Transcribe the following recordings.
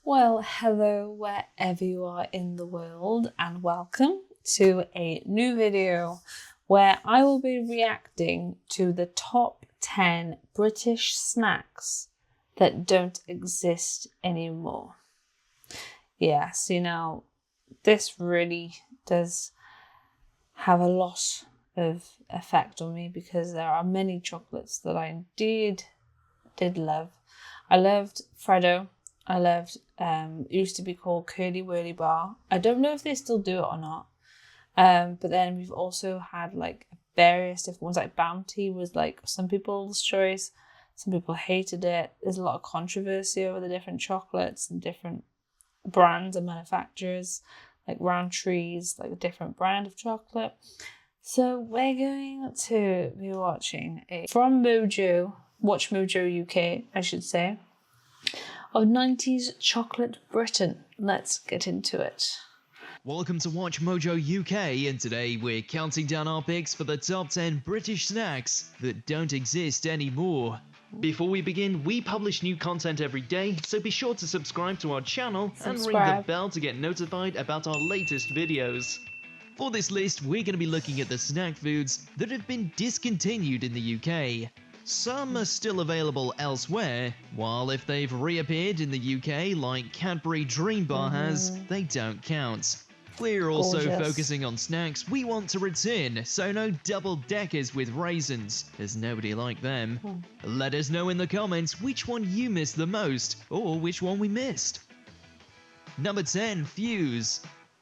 Well, hello wherever you are in the world, and welcome to a new video where I will be reacting to the top 10 British snacks that don't exist anymore. Yes, this really does have a lot of effect on me because there are many chocolates that I indeed did love. I loved Freddo. I loved, it used to be called Curly Whirly Bar. I don't know if they still do it or not. But then we've also had like various different ones, like Bounty was like some people's choice. Some people hated it. There's a lot of controversy over the different chocolates and different brands and manufacturers, like Roundtree's like a different brand of chocolate. So we're going to be watching from Mojo, Watch Mojo UK, I should say, of 90s Chocolate Britain. Let's get into it. Welcome to Watch Mojo UK, and today we're counting down our picks for the top 10 British snacks that don't exist anymore. Before we begin, we publish new content every day, so be sure to subscribe to our channel and ring the bell to get notified about our latest videos. For this list, we're going to be looking at the snack foods that have been discontinued in the UK. Some are still available elsewhere, while if they've reappeared in the UK like Cadbury Dream Bar has, they don't count. We're also focusing on snacks we want to return, so no double-deckers with raisins, as nobody liked them. Let us know in the comments which one you missed the most, or which one we missed. Number 10, Fuse.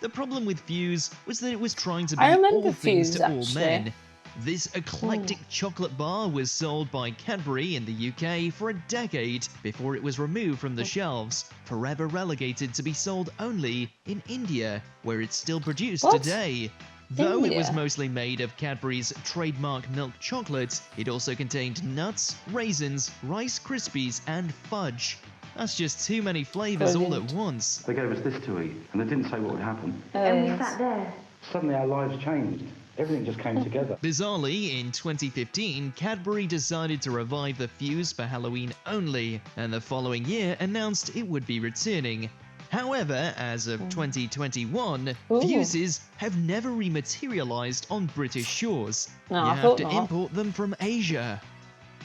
The problem with Fuse was that it was trying to be all things to all men. This eclectic chocolate bar was sold by Cadbury in the UK for a decade before it was removed from the shelves, forever relegated to be sold only in India, where it's still produced today. Though it was mostly made of Cadbury's trademark milk chocolate, it also contained nuts, raisins, Rice Krispies, and fudge. That's just too many flavours all at once. They gave us this to eat, and they didn't say what would happen. And we sat there. Suddenly our lives changed. Everything just came together. Bizarrely, in 2015, Cadbury decided to revive the Fuse for Halloween only, and the following year announced it would be returning. However, as of 2021, Fuses have never rematerialized on British shores. You have to import them from Asia.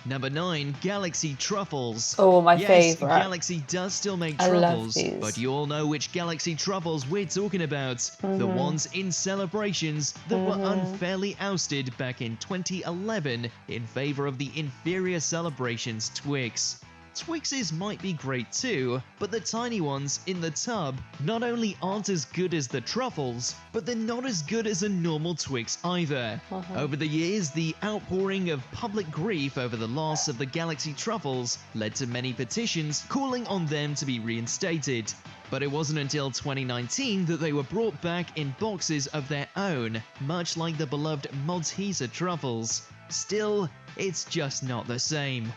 Number 9, Galaxy Truffles. Oh, my favourite. favourite. Galaxy does still make truffles, but you all know which Galaxy Truffles we're talking about. The ones in celebrations that were unfairly ousted back in 2011 in favour of the inferior Celebrations Twix. Twixes might be great too, but the tiny ones in the tub not only aren't as good as the Truffles, but they're not as good as a normal Twix either. Over the years, the outpouring of public grief over the loss of the Galaxy Truffles led to many petitions calling on them to be reinstated. But it wasn't until 2019 that they were brought back in boxes of their own, much like the beloved Malteser Truffles. Still, it's just not the same.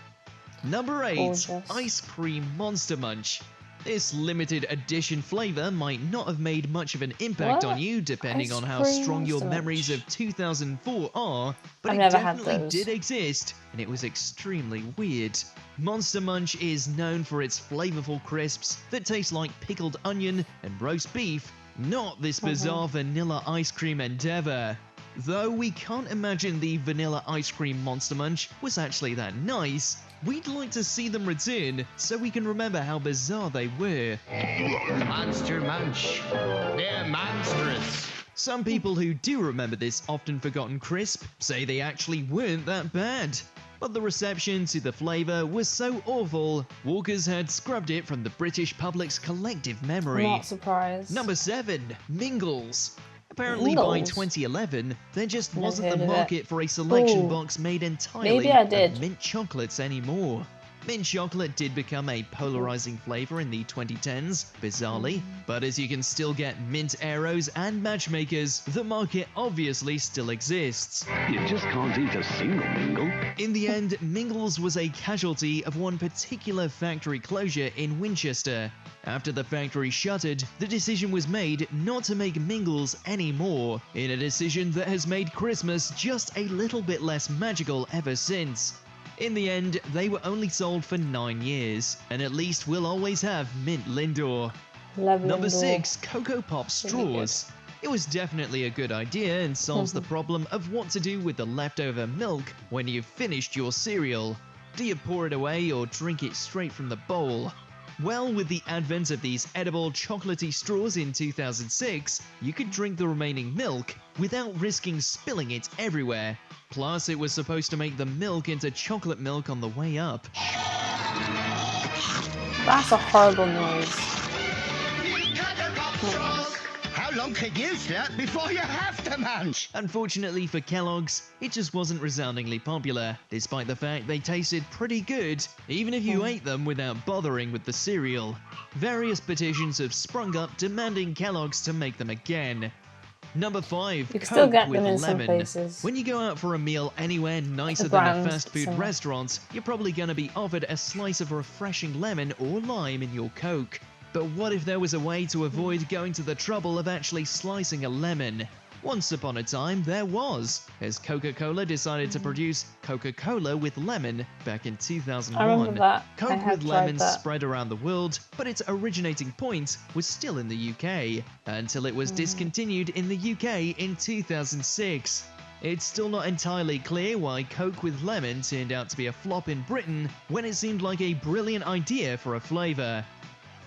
Number 8, Ice Cream Monster Munch. This limited edition flavour might not have made much of an impact on you depending on how strong your memories of 2004 are, but it definitely did exist, and it was extremely weird. Monster Munch is known for its flavourful crisps that taste like pickled onion and roast beef, not this bizarre vanilla ice cream endeavour. Though we can't imagine the vanilla ice cream Monster Munch was actually that nice, we'd like to see them return so we can remember how bizarre they were. Monster Munch. They're monstrous. Some people who do remember this often forgotten crisp say they actually weren't that bad. But the reception to the flavour was so awful, Walkers had scrubbed it from the British public's collective memory. I'm not surprised. Number 7, Mingles. Apparently by 2011, there just wasn't the market for a selection box made entirely of mint chocolates anymore. Mint chocolate did become a polarizing flavor in the 2010s, bizarrely, but as you can still get mint arrows and matchmakers, the market obviously still exists. You just can't eat a single Mingle. In the end, Mingles was a casualty of one particular factory closure in Winchester. After the factory shuttered, the decision was made not to make Mingles anymore, in a decision that has made Christmas just a little bit less magical ever since. In the end, they were only sold for 9 years, and at least we'll always have mint Lindor. Love Number Lindor. 6, Coco Pop Straws. It was definitely a good idea and solves the problem of what to do with the leftover milk when you've finished your cereal. Do you pour it away or drink it straight from the bowl? Well, with the advent of these edible chocolatey straws in 2006, you could drink the remaining milk without risking spilling it everywhere. Plus, it was supposed to make the milk into chocolate milk on the way up. That's a horrible noise. How long can you sit before you have to munch? Unfortunately for Kellogg's, it just wasn't resoundingly popular, despite the fact they tasted pretty good, even if you ate them without bothering with the cereal. Various petitions have sprung up demanding Kellogg's to make them again. Number 5, You can Coke still get with them in some lemon. places. When you go out for a meal anywhere nicer than a fast food restaurant, you're probably going to be offered a slice of refreshing lemon or lime in your Coke. But what if there was a way to avoid going to the trouble of actually slicing a lemon? Once upon a time, there was, as Coca-Cola decided to produce Coca-Cola with lemon back in 2001. I remember that. Coke with lemon spread around the world, but its originating point was still in the UK, until it was discontinued in the UK in 2006. It's still not entirely clear why Coke with lemon turned out to be a flop in Britain when it seemed like a brilliant idea for a flavour.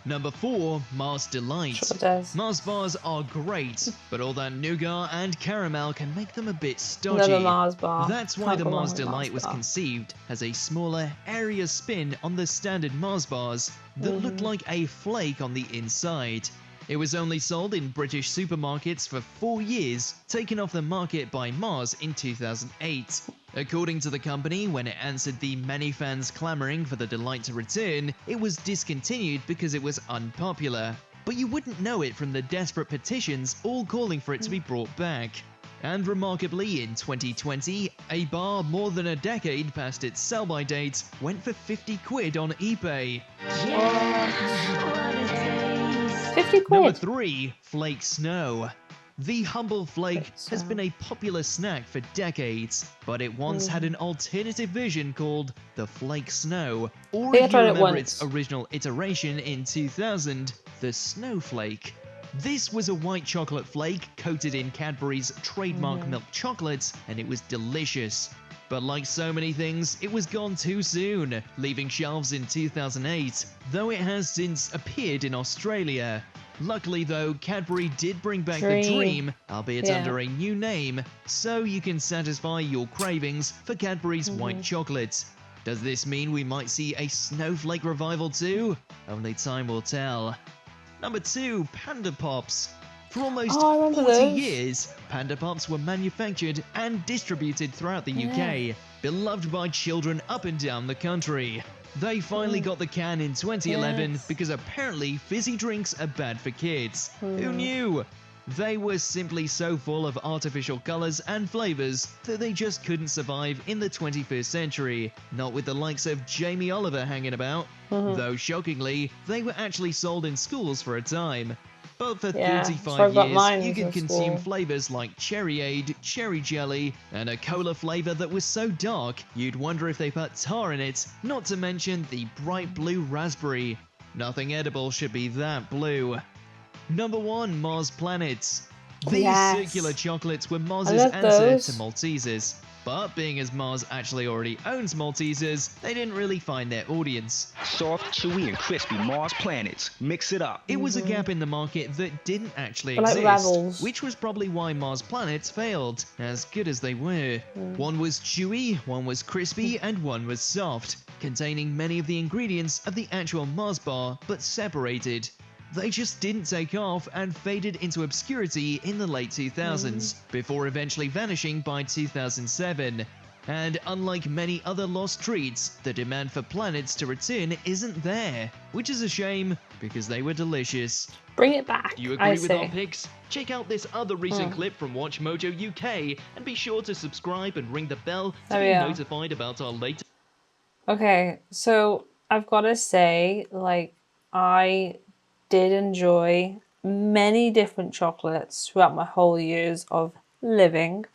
Number 4, Mars Delight. Sure does. Mars bars are great, but all that nougat and caramel can make them a bit stodgy. Another Mars bar. That's why the Mars Delight was conceived as a smaller, airier spin on the standard Mars bars that looked like a flake on the inside. It was only sold in British supermarkets for 4 years, taken off the market by Mars in 2008. According to the company, when it answered the many fans clamoring for the delight to return, it was discontinued because it was unpopular. But you wouldn't know it from the desperate petitions all calling for it to be brought back. And remarkably, in 2020, a bar more than a decade past its sell-by date went for 50 quid on eBay. 50 quid. Number 3, Flake Snow. The humble flake has been a popular snack for decades, but it once had an alternative version called the Flake Snow, or if you remember its original iteration in 2000, the Snowflake. This was a white chocolate flake coated in Cadbury's trademark milk chocolate, and it was delicious. But like so many things, it was gone too soon, leaving shelves in 2008, though it has since appeared in Australia. Luckily though, Cadbury did bring back the Dream, albeit under a new name, so you can satisfy your cravings for Cadbury's white chocolate. Does this mean we might see a snowflake revival too? Only time will tell. Number 2, Panda Pops. For almost 40 years, Panda Pops were manufactured and distributed throughout the UK, beloved by children up and down the country. They finally got the can in 2011 because apparently fizzy drinks are bad for kids. Who knew? They were simply so full of artificial colours and flavours that they just couldn't survive in the 21st century, not with the likes of Jamie Oliver hanging about. Though shockingly, they were actually sold in schools for a time. But for 35 years, you could consume flavours like cherished, cherry jelly, and a cola flavour that was so dark you'd wonder if they put tar in it, not to mention the bright blue raspberry. Nothing edible should be that blue. Number 1, Mars Planets. These circular chocolates were Mars's answer to Maltesers. But being as Mars actually already owns Maltesers, they didn't really find their audience. Soft, chewy, and crispy Mars Planets. Mix it up. It was a gap in the market that didn't actually exist, which was probably why Mars Planets failed, as good as they were. One was chewy, one was crispy, and one was soft, containing many of the ingredients of the actual Mars bar, but separated. They just didn't take off and faded into obscurity in the late 2000s, before eventually vanishing by 2007. And unlike many other lost treats, the demand for planets to return isn't there, which is a shame because they were delicious. Bring it back. Do you agree with our picks? Check out this other recent clip from Watch Mojo UK and be sure to subscribe and ring the bell to be notified about our latest. Okay, so I've got to say, like, I did enjoy many different chocolates throughout my whole years of living.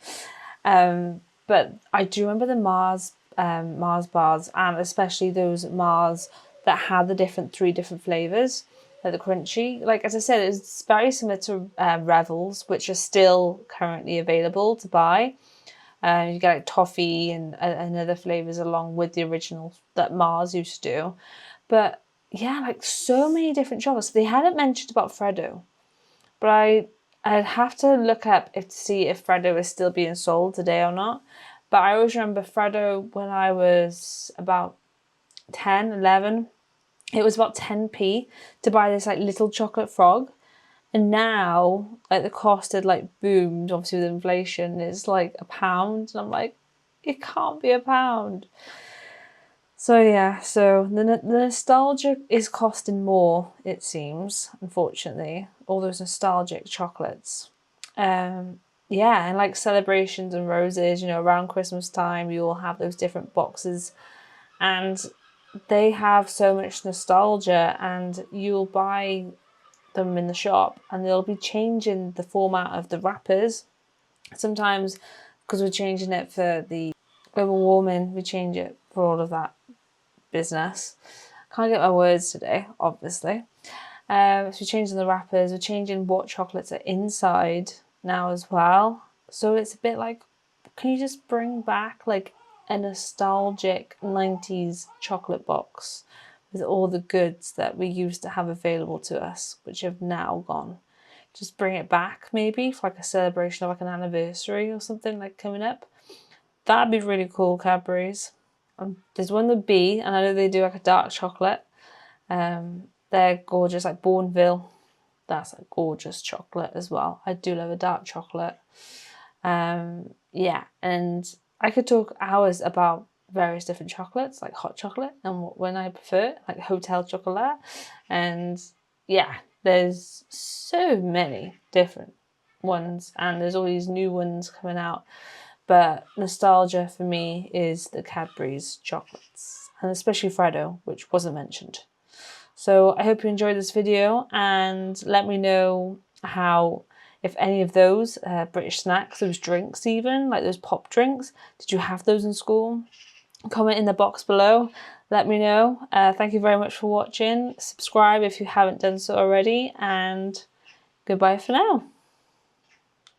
But I do remember the Mars Mars bars, and especially those Mars that had the 3 different flavours, like the crunchy. Like, as I said, it's very similar to Revels, which are still currently available to buy. You get like toffee and other flavours along with the original that Mars used to do. But yeah, like so many different chocolates. They hadn't mentioned about Freddo, but I'd have to look up to see if Freddo is still being sold today or not. But I always remember Freddo when I was about 10, 11. It was about 10p to buy this like little chocolate frog. And now, like, the cost had like boomed, obviously with inflation. It's like £1, and I'm like, it can't be £1. So yeah, so the nostalgia is costing more, it seems, unfortunately. All those nostalgic chocolates. Yeah, and like celebrations and roses, you know, around Christmas time, you will have those different boxes, and they have so much nostalgia, and you'll buy them in the shop and they'll be changing the format of the wrappers sometimes, because we're changing it for the global warming. We change it for all of that business. Can't get my words today, obviously. So we're changing the wrappers, we're changing what chocolates are inside now as well. So it's a bit like, can you just bring back like a nostalgic 90s chocolate box with all the goods that we used to have available to us, which have now gone? Just bring it back, maybe for like a celebration of like an anniversary or something like coming up. That'd be really cool, Cadbury's. There's one with B, and I know they do like a dark chocolate. They're gorgeous, like Bourneville. That's a gorgeous chocolate as well. I do love a dark chocolate. Yeah, and I could talk hours about various different chocolates, like hot chocolate and when I prefer, like hotel chocolate. And yeah, there's so many different ones, and there's all these new ones coming out. But nostalgia for me is the Cadbury's chocolates, and especially Freddo, which wasn't mentioned. So I hope you enjoyed this video, and let me know if any of those British snacks, those drinks even, like those pop drinks, did you have those in school? Comment in the box below, let me know. Thank you very much for watching. Subscribe if you haven't done so already, and goodbye for now.